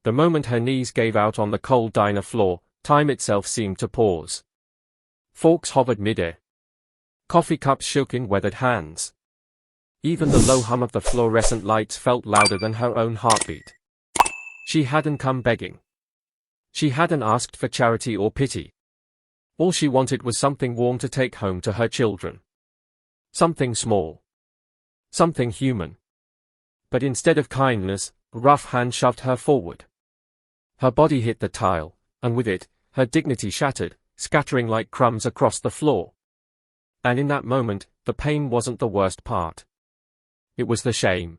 The moment her knees gave out on the cold diner floor, time itself seemed to pause. Forks hovered midair. Coffee cups shook in weathered hands. Even the low hum of the fluorescent lights felt louder than her own heartbeat. She hadn't come begging. She hadn't asked for charity or pity. All she wanted was something warm to take home to her children. Something small. Something human. But instead of kindness, a rough hand shoved her forward. Her body hit the tile, and with it, her dignity shattered, scattering like crumbs across the floor. And in that moment, the pain wasn't the worst part. It was the shame.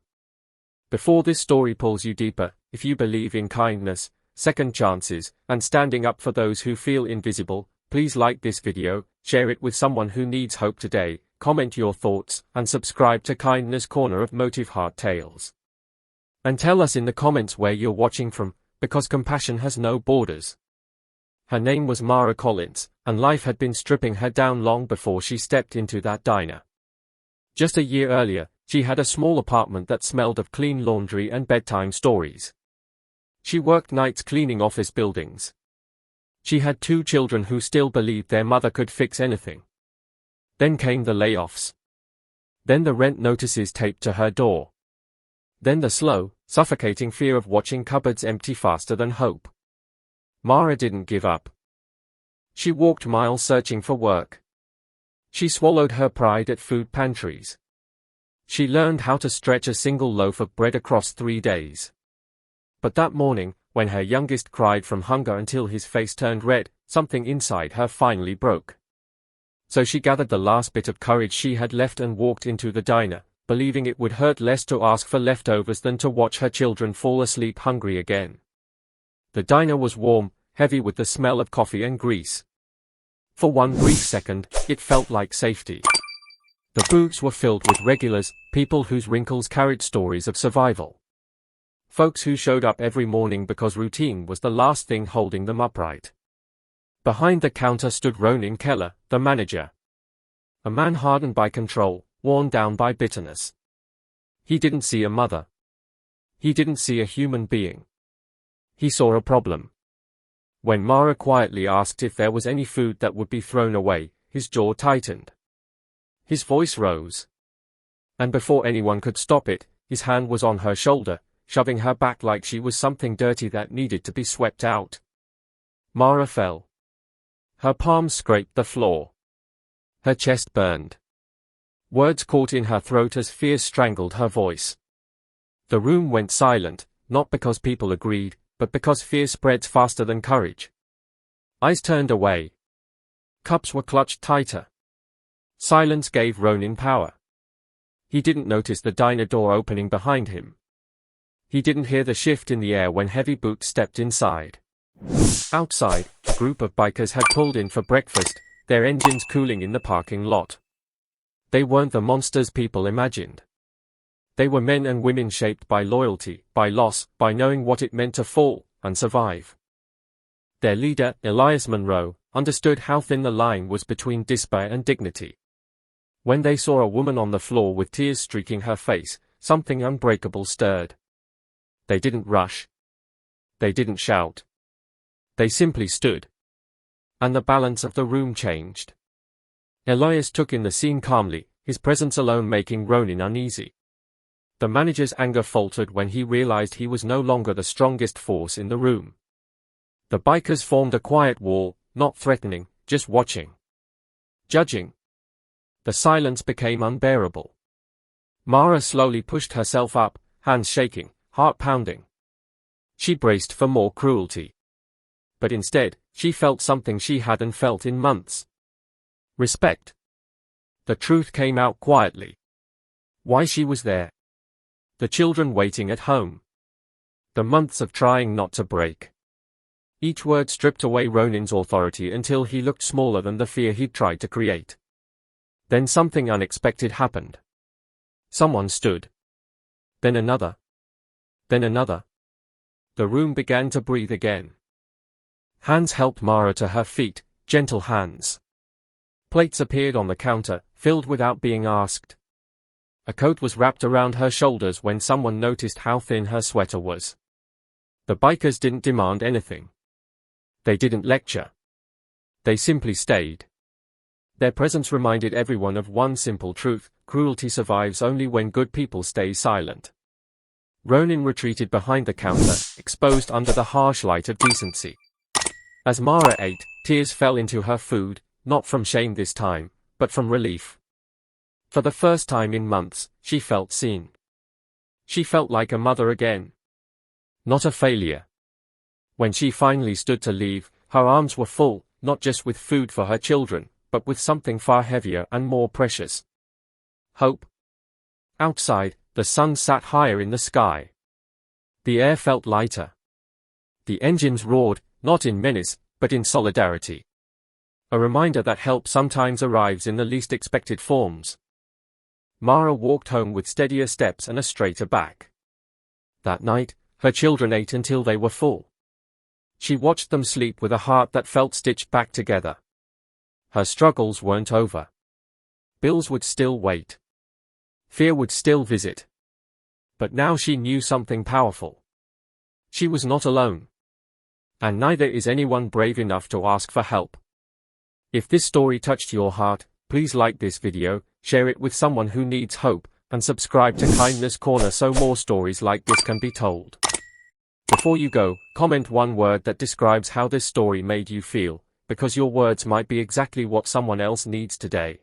Before this story pulls you deeper, if you believe in kindness, second chances, and standing up for those who feel invisible, please like this video, share it with someone who needs hope today, comment your thoughts, and subscribe to Kindness Corner of MotivHeart Tales. And tell us in the comments where you're watching from, because compassion has no borders. Her name was Mara Collins, and life had been stripping her down long before she stepped into that diner. Just a year earlier, she had a small apartment that smelled of clean laundry and bedtime stories. She worked nights cleaning office buildings. She had 2 children who still believed their mother could fix anything. Then came the layoffs. Then the rent notices taped to her door. Then the slow, suffocating fear of watching cupboards empty faster than hope. Mara didn't give up. She walked miles searching for work. She swallowed her pride at food pantries. She learned how to stretch a single loaf of bread across 3 days. But that morning, when her youngest cried from hunger until his face turned red, something inside her finally broke. So she gathered the last bit of courage she had left and walked into the diner, believing it would hurt less to ask for leftovers than to watch her children fall asleep hungry again. The diner was warm, heavy with the smell of coffee and grease. For one brief second, it felt like safety. The booths were filled with regulars, people whose wrinkles carried stories of survival. Folks who showed up every morning because routine was the last thing holding them upright. Behind the counter stood Ronin Keller, the manager. A man hardened by control, worn down by bitterness. He didn't see a mother. He didn't see a human being. He saw a problem. When Mara quietly asked if there was any food that would be thrown away, his jaw tightened. His voice rose. And before anyone could stop it, his hand was on her shoulder, shoving her back like she was something dirty that needed to be swept out. Mara fell. Her palms scraped the floor. Her chest burned. Words caught in her throat as fear strangled her voice. The room went silent, not because people agreed, but because fear spreads faster than courage. Eyes turned away. Cups were clutched tighter. Silence gave Ronin power. He didn't notice the diner door opening behind him. He didn't hear the shift in the air when heavy boots stepped inside. Outside, a group of bikers had pulled in for breakfast, their engines cooling in the parking lot. They weren't the monsters people imagined. They were men and women shaped by loyalty, by loss, by knowing what it meant to fall and survive. Their leader, Elias Monroe, understood how thin the line was between despair and dignity. When they saw a woman on the floor with tears streaking her face, something unbreakable stirred. They didn't rush. They didn't shout. They simply stood. And the balance of the room changed. Elias took in the scene calmly, his presence alone making Ronin uneasy. The manager's anger faltered when he realized he was no longer the strongest force in the room. The bikers formed a quiet wall, not threatening, just watching. Judging. The silence became unbearable. Mara slowly pushed herself up, hands shaking, heart pounding. She braced for more cruelty. But instead, she felt something she hadn't felt in months. Respect. The truth came out quietly. Why she was there. The children waiting at home. The months of trying not to break. Each word stripped away Ronin's authority until he looked smaller than the fear he'd tried to create. Then something unexpected happened. Someone stood. Then another. Then another. The room began to breathe again. Hands helped Mara to her feet, gentle hands. Plates appeared on the counter, filled without being asked. A coat was wrapped around her shoulders when someone noticed how thin her sweater was. The bikers didn't demand anything. They didn't lecture. They simply stayed. Their presence reminded everyone of one simple truth: cruelty survives only when good people stay silent. Ronin retreated behind the counter, exposed under the harsh light of decency. As Mara ate, tears fell into her food, not from shame this time, but from relief. For the first time in months, she felt seen. She felt like a mother again. Not a failure. When she finally stood to leave, her arms were full, not just with food for her children, but with something far heavier and more precious. Hope. Outside, the sun sat higher in the sky. The air felt lighter. The engines roared, not in menace, but in solidarity. A reminder that help sometimes arrives in the least expected forms. Mara walked home with steadier steps and a straighter back. That night, her children ate until they were full. She watched them sleep with a heart that felt stitched back together. Her struggles weren't over. Bills would still wait. Fear would still visit. But now she knew something powerful. She was not alone. And neither is anyone brave enough to ask for help. If this story touched your heart, please like this video, share it with someone who needs hope, and subscribe to Kindness Corner so more stories like this can be told. Before you go, comment one word that describes how this story made you feel, because your words might be exactly what someone else needs today.